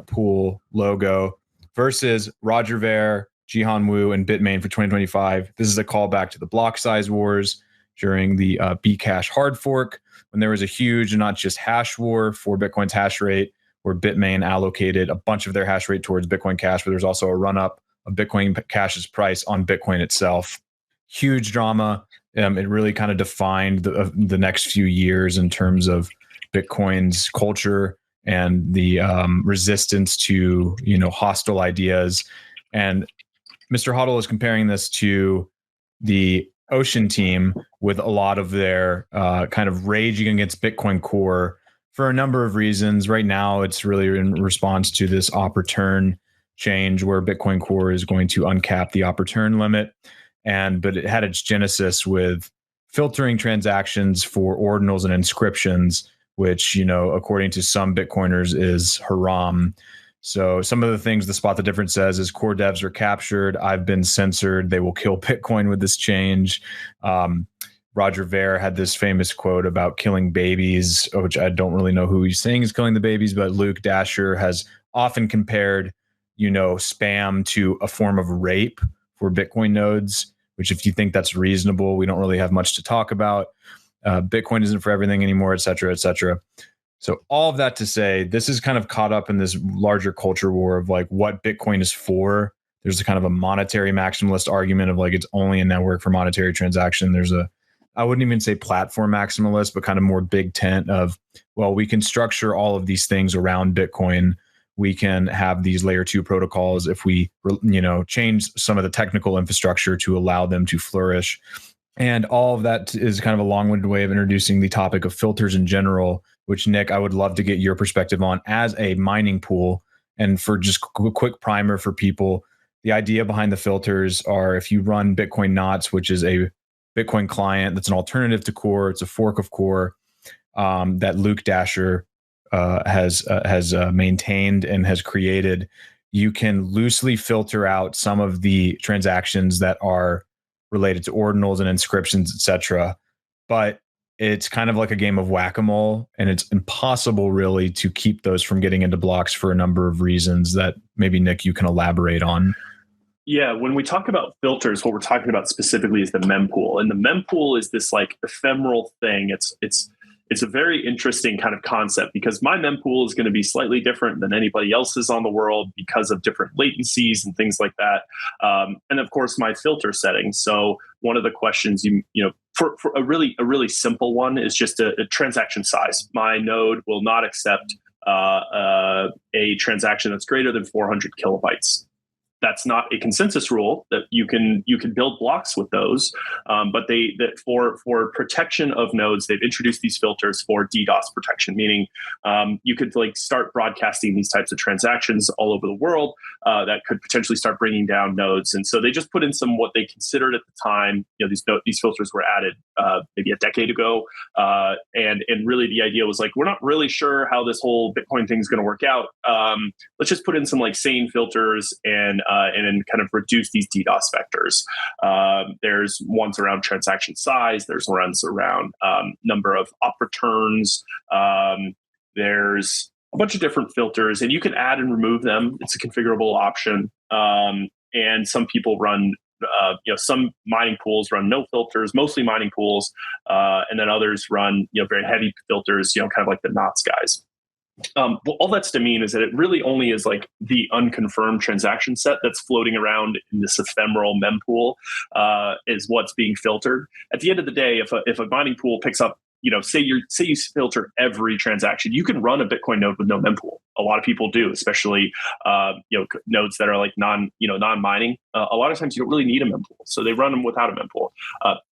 Pool logo versus Roger Ver, Jihan Wu, and Bitmain for 2025. This is a callback to the block size wars during the Bcash hard fork, when there was a huge, not just hash war for Bitcoin's hash rate, where Bitmain allocated a bunch of their hash rate towards Bitcoin Cash, but there's also a run up of Bitcoin Cash's price on Bitcoin itself. Huge drama. It really kind of defined the next few years in terms of Bitcoin's culture and the resistance to hostile ideas. And Mr. Hodl is comparing this to the Ocean team with a lot of their kind of raging against Bitcoin Core for a number of reasons. Right now, it's really in response to this op-return change where Bitcoin Core is going to uncap the op-return limit. But it had its genesis with filtering transactions for ordinals and inscriptions, which, according to some Bitcoiners is haram. So some of the things the Spot the Difference says is core devs are captured. I've been censored. They will kill Bitcoin with this change. Roger Ver had this famous quote about killing babies, which I don't really know who he's saying is killing the babies, but Luke Dasher has often compared, spam to a form of rape for Bitcoin nodes, which if you think that's reasonable, we don't really have much to talk about. Bitcoin isn't for everything anymore, et cetera, et cetera. So all of that to say, this is kind of caught up in this larger culture war of like what Bitcoin is for. There's a kind of a monetary maximalist argument of like it's only a network for monetary transaction. There's I wouldn't even say platform maximalist, but kind of more big tent of, well, we can structure all of these things around Bitcoin. We can have these layer 2 protocols if we, change some of the technical infrastructure to allow them to flourish. And all of that is kind of a long-winded way of introducing the topic of filters in general, which, Nick, I would love to get your perspective on as a mining pool. And for just a quick primer for people, the idea behind the filters are if you run Bitcoin Knots, which is a Bitcoin client that's an alternative to Core, it's a fork of Core that Luke Dasher has maintained and has created, you can loosely filter out some of the transactions that are related to ordinals and inscriptions, etc. But it's kind of like a game of whack-a-mole, and it's impossible really to keep those from getting into blocks for a number of reasons that maybe, Nick, you can elaborate on. Yeah, when we talk about filters, what we're talking about specifically is the mempool. And the mempool is this like ephemeral thing. It's a very interesting kind of concept because my mempool is going to be slightly different than anybody else's on the world because of different latencies and things like that. And of course, my filter settings. So one of the questions for a really simple one is just a transaction size. My node will not accept a transaction that's greater than 400 kilobytes. That's not a consensus rule that you can build blocks with those, but for protection of nodes, they've introduced these filters for DDoS protection, meaning you could like start broadcasting these types of transactions all over the world that could potentially start bringing down nodes. And so they just put in some what they considered at the time. These filters were added maybe a decade ago, and really the idea was like we're not really sure how this whole Bitcoin thing is going to work out. Let's just put in some like sane filters and kind of reduce these DDoS vectors. There's ones around transaction size. There's ones around number of op returns. There's a bunch of different filters, and you can add and remove them. It's a configurable option. And some people run, some mining pools run no filters, mostly mining pools, and then others run, very heavy filters, kind of like the Knots guys. All that's to mean is that it really only is like the unconfirmed transaction set that's floating around in this ephemeral mempool is what's being filtered. At the end of the day, if a mining pool picks up, say you filter every transaction, you can run a Bitcoin node with no mempool. A lot of people do, especially nodes that are like non-mining. A lot of times you don't really need a mempool, so they run them without a mempool.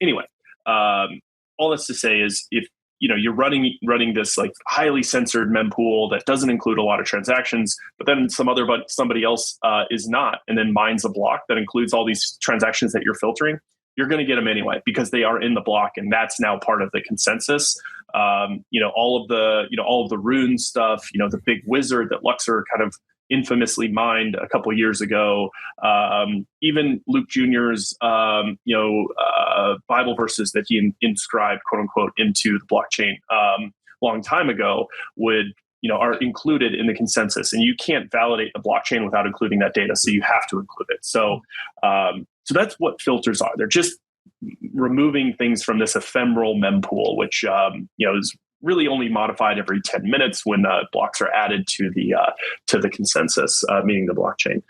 Anyway, all that's to say is if you're running this like highly censored mempool that doesn't include a lot of transactions, but then somebody else is not, and then mines a block that includes all these transactions that you're filtering, you're going to get them anyway because they are in the block, and that's now part of the consensus. All of the rune stuff, the big wizard that Luxor kind of infamously mined a couple of years ago. Even Luke Jr.'s, Bible verses that he inscribed, quote unquote, into the blockchain long time ago are included in the consensus, and you can't validate the blockchain without including that data. So you have to include it. So that's what filters are. They're just removing things from this ephemeral mempool, which is really only modified every 10 minutes when blocks are added to the consensus, meaning the blockchain.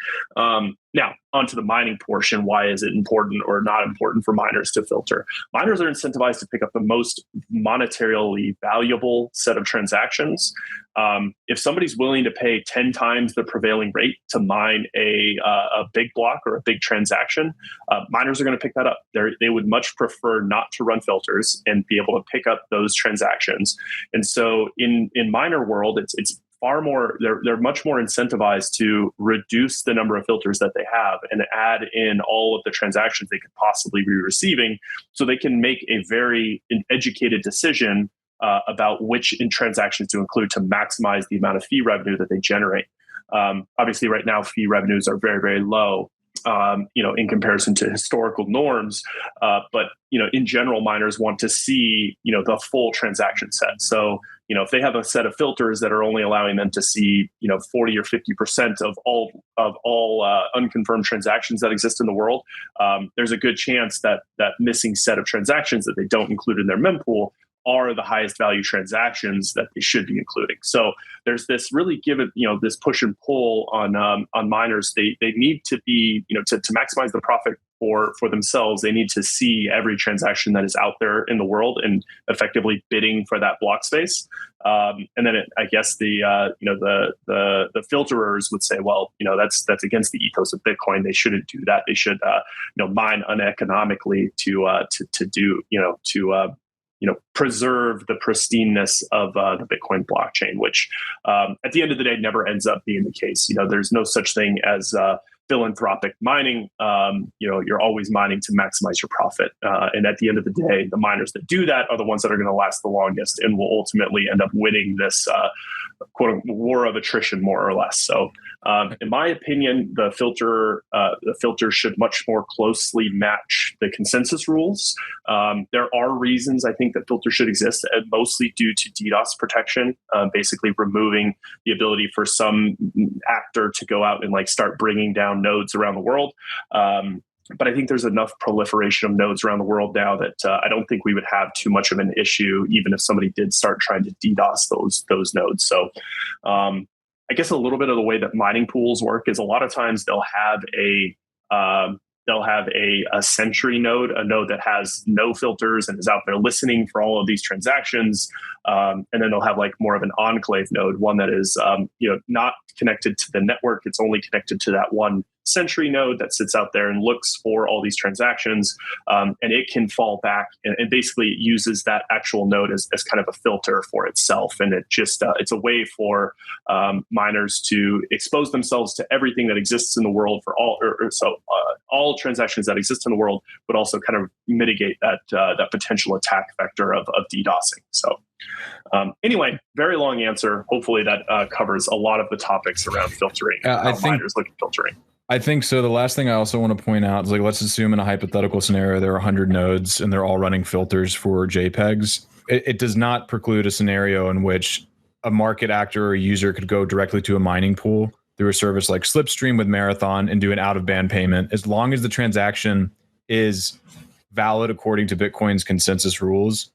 Now, onto the mining portion. Why is it important or not important for miners to filter? Miners are incentivized to pick up the most monetarily valuable set of transactions. If somebody's willing to pay 10 times the prevailing rate to mine a big block or a big transaction, miners are going to pick that up. They would much prefer not to run filters and be able to pick up those transactions. And so in miner world, it's far more, they're much more incentivized to reduce the number of filters that they have and add in all of the transactions they could possibly be receiving, so they can make a very educated decision about which transactions to include to maximize the amount of fee revenue that they generate. Obviously, right now, fee revenues are very, very low, in comparison to historical norms. But in general, miners want to see, the full transaction set. So, if they have a set of filters that are only allowing them to see, 40 or 50% of all unconfirmed transactions that exist in the world, there's a good chance that missing set of transactions that they don't include in their mempool are the highest value transactions that they should be including. So there's this really this push and pull on miners. They need to be, to maximize the profit for themselves. They need to see every transaction that is out there in the world and effectively bidding for that block space. And then I guess the filterers would say, well, that's against the ethos of Bitcoin. They shouldn't do that. They should mine uneconomically to preserve the pristineness of the Bitcoin blockchain, which at the end of the day never ends up being the case. There's no such thing as philanthropic mining. You're always mining to maximize your profit. And at the end of the day, the miners that do that are the ones that are going to last the longest and will ultimately end up winning this quote unquote war of attrition, more or less. So in my opinion, the filter should much more closely match the consensus rules. There are reasons I think that filters should exist, mostly due to DDoS protection, basically removing the ability for some actor to go out and start bringing down nodes around the world. But I think there's enough proliferation of nodes around the world now that I don't think we would have too much of an issue, even if somebody did start trying to DDoS those nodes. So I guess a little bit of the way that mining pools work is a lot of times they'll have a sentry node, a node that has no filters and is out there listening for all of these transactions. And then they'll have more of an enclave node, one that is not connected to the network. It's only connected to that one sentry node that sits out there and looks for all these transactions. And it can fall back and basically uses that actual node as kind of a filter for itself. And it just it's a way for miners to expose themselves to everything that exists in the world for all transactions that exist in the world, but also kind of mitigate that potential attack vector of DDoSing. So anyway, very long answer. Hopefully that covers a lot of the topics around filtering. I think miners look at filtering. I think so. The last thing I also want to point out is let's assume in a hypothetical scenario there are 100 nodes and they're all running filters for JPEGs. It does not preclude a scenario in which a market actor or a user could go directly to a mining pool through a service like Slipstream with Marathon and do an out-of-band payment, as long as the transaction is valid according to Bitcoin's consensus rules.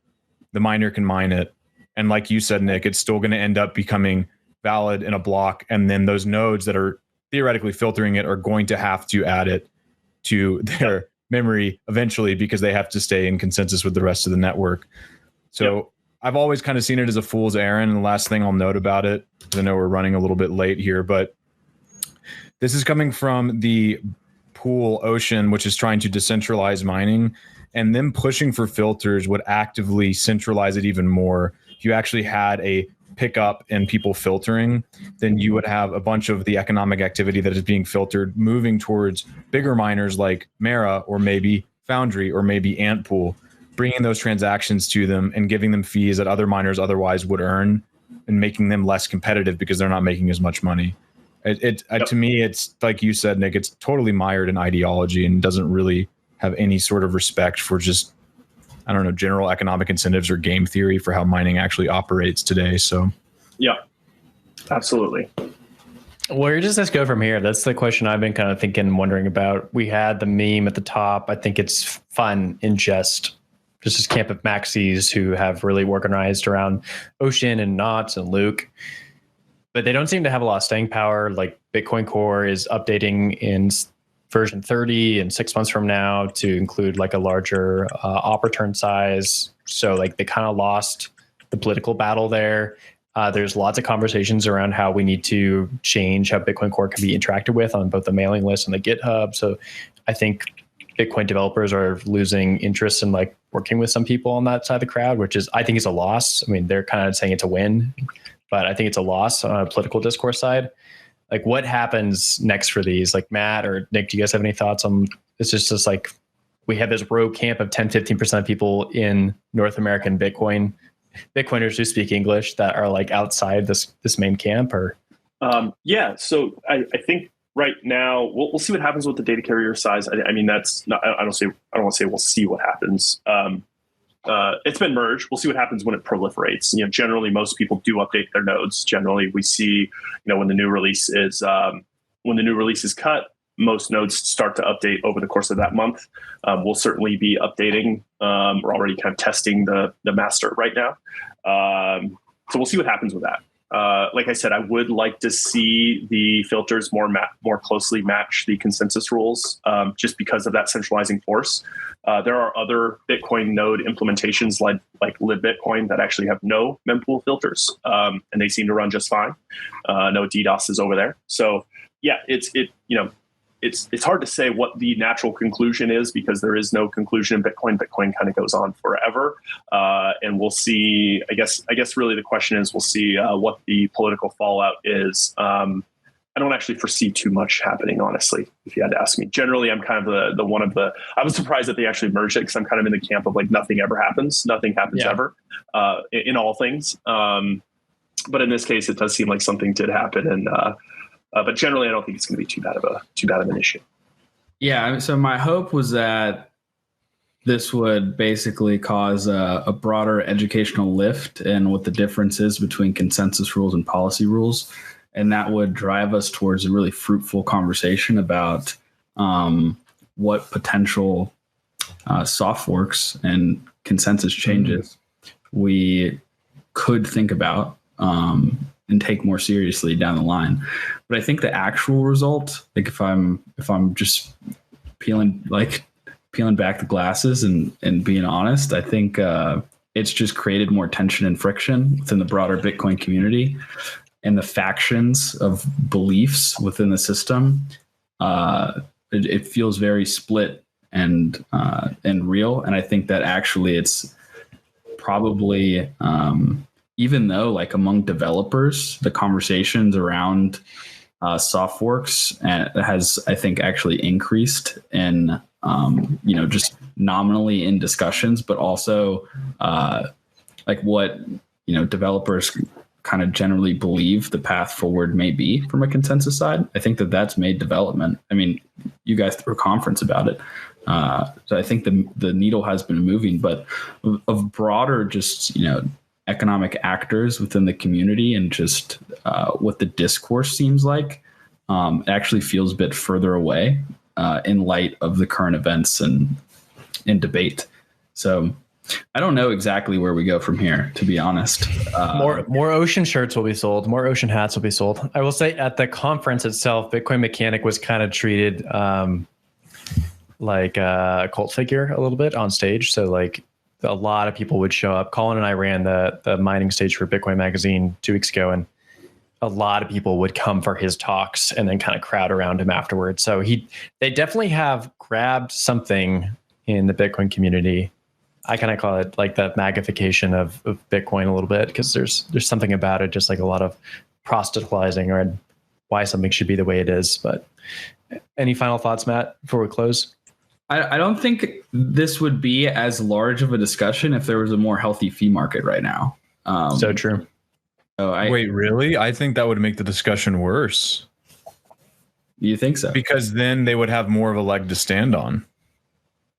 The miner can mine it. And like you said, Nick, it's still going to end up becoming valid in a block. And then those nodes that are theoretically filtering it are going to have to add it to their memory eventually because they have to stay in consensus with the rest of the network. So I've always kind of seen it as a fool's errand. And the last thing I'll note about it, because I know we're running a little bit late here, but this is coming from the pool Ocean, which is trying to decentralize mining, and them pushing for filters would actively centralize it even more. If you actually had a pickup in people filtering, then you would have a bunch of the economic activity that is being filtered moving towards bigger miners like Mara or maybe Foundry or maybe Antpool, bringing those transactions to them and giving them fees that other miners otherwise would earn and making them less competitive because they're not making as much money. To me, it's like you said, Nick, it's totally mired in ideology and doesn't really have any sort of respect for just, I don't know, general economic incentives or game theory for how mining actually operates today. So, yeah, absolutely. Where does this go from here? That's the question I've been kind of thinking and wondering about. We had the meme at the top. I think it's fun in jest. Just this camp of maxis who have really organized around Ocean and Knots and Luke. But they don't seem to have a lot of staying power. Like Bitcoin Core is updating in version 30 in 6 months from now to include a larger op return size. So they kind of lost the political battle there. There's lots of conversations around how we need to change how Bitcoin Core can be interacted with on both the mailing list and the GitHub. So I think Bitcoin developers are losing interest in working with some people on that side of the crowd, which is, I think, is a loss. I mean, they're kind of saying it's a win, but I think it's a loss on a political discourse side. What happens next for these? Matt or Nick, do you guys have any thoughts on it's just we have this rogue camp of 10-15% of people in North American Bitcoiners who speak English that are outside this main camp? Or so I think right now we'll see what happens with the data carrier size. I mean, that's not, I don't want to say we'll see what happens. It's been merged. We'll see what happens when it proliferates. Generally most people do update their nodes. Generally we see, when the new release is cut, most nodes start to update over the course of that month. We'll certainly be updating. We're already kind of testing the master right now. So we'll see what happens with that. Like I said, I would like to see the filters more closely match the consensus rules, just because of that centralizing force. There are other Bitcoin node implementations like libBitcoin that actually have no mempool filters, and they seem to run just fine. No DDoS is over there. So yeah, it's hard to say what the natural conclusion is because there is no conclusion in Bitcoin. Bitcoin kind of goes on forever. And we'll see, I guess really the question is we'll see what the political fallout is. I don't actually foresee too much happening, honestly, if you had to ask me. Generally, I'm kind of I was surprised that they actually merged it because I'm kind of in the camp of like nothing ever happens. Nothing happens ever in all things. But in this case, it does seem like something did happen. And but generally, I don't think it's going to be too bad of an issue. Yeah. So my hope was that this would basically cause a broader educational lift in what the difference is between consensus rules and policy rules. And that would drive us towards a really fruitful conversation about what potential soft forks and consensus changes we could think about and take more seriously down the line. But I think the actual result, like if I'm just peeling back the glasses and being honest, I think it's just created more tension and friction within the broader Bitcoin community. And the factions of beliefs within the system, it feels very split and real. And I think that actually it's probably, even though like among developers, the conversations around soft forks has, I think, actually increased in, just nominally in discussions, but also like what, developers kind of generally believe the path forward may be from a consensus side. I think that's made development. I mean, you guys threw a conference about it. So I think the needle has been moving, but of broader, just, economic actors within the community and just what the discourse seems like, it actually feels a bit further away in light of the current events and debate. So I don't know exactly where we go from here, to be honest. More ocean shirts will be sold. More ocean hats will be sold. I will say at the conference itself, Bitcoin Mechanic was kind of treated like a cult figure a little bit on stage. So like a lot of people would show up. Colin and I ran the mining stage for Bitcoin Magazine 2 weeks ago, and a lot of people would come for his talks and then kind of crowd around him afterwards. So they definitely have grabbed something in the Bitcoin community. I kind of call it like the magnification of Bitcoin a little bit, because there's something about it, just like a lot of proselytizing or why something should be the way it is. But any final thoughts, Matt, before we close? I don't think this would be as large of a discussion if there was a more healthy fee market right now. So true. Wait, really? I think that would make the discussion worse. You think so? Because then they would have more of a leg to stand on.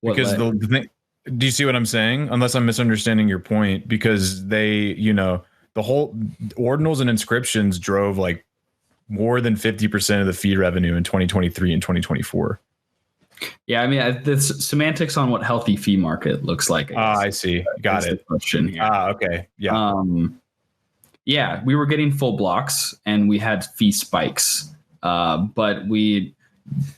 Because the thing. Do you see what I'm saying? Unless I'm misunderstanding your point, because they, the whole ordinals and inscriptions drove like more than 50% of the fee revenue in 2023 and 2024. Yeah, I mean, the semantics on what healthy fee market looks like. I see. Got it. Question here. Okay. Yeah. Yeah, we were getting full blocks and we had fee spikes, but we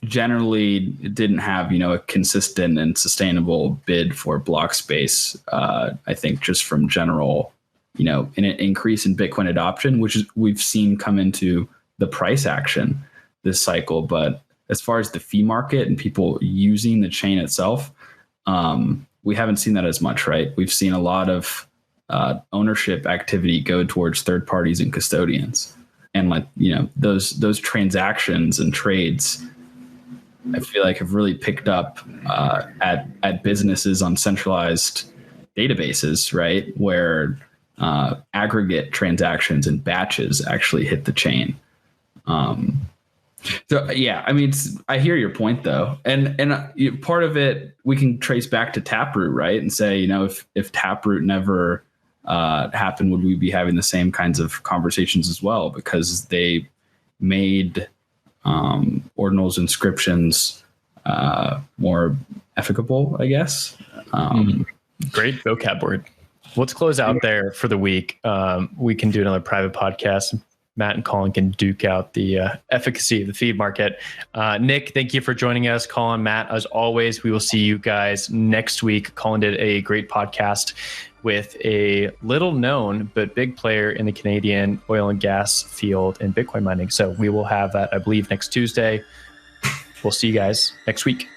generally didn't have, a consistent and sustainable bid for block space. I think just from general, an increase in Bitcoin adoption, which we've seen come into the price action this cycle. But as far as the fee market and people using the chain itself, we haven't seen that as much, right? We've seen a lot of ownership activity go towards third parties and custodians. And like, those transactions and trades, I feel like have really picked up at businesses on centralized databases, right? Where aggregate transactions and batches actually hit the chain. So yeah, I mean, I hear your point though. And part of it we can trace back to Taproot, right? And say, if Taproot never happened, would we be having the same kinds of conversations as well? Because they made ordinals, inscriptions, more efficable, I guess. Great vocab word. Let's close out there for the week. We can do another private podcast. Matt and Colin can duke out the efficacy of the feed market. Nick, thank you for joining us. Colin, Matt, as always, we will see you guys next week. Colin did a great podcast with a little known but big player in the Canadian oil and gas field and Bitcoin mining. So we will have that, I believe, next Tuesday. We'll see you guys next week.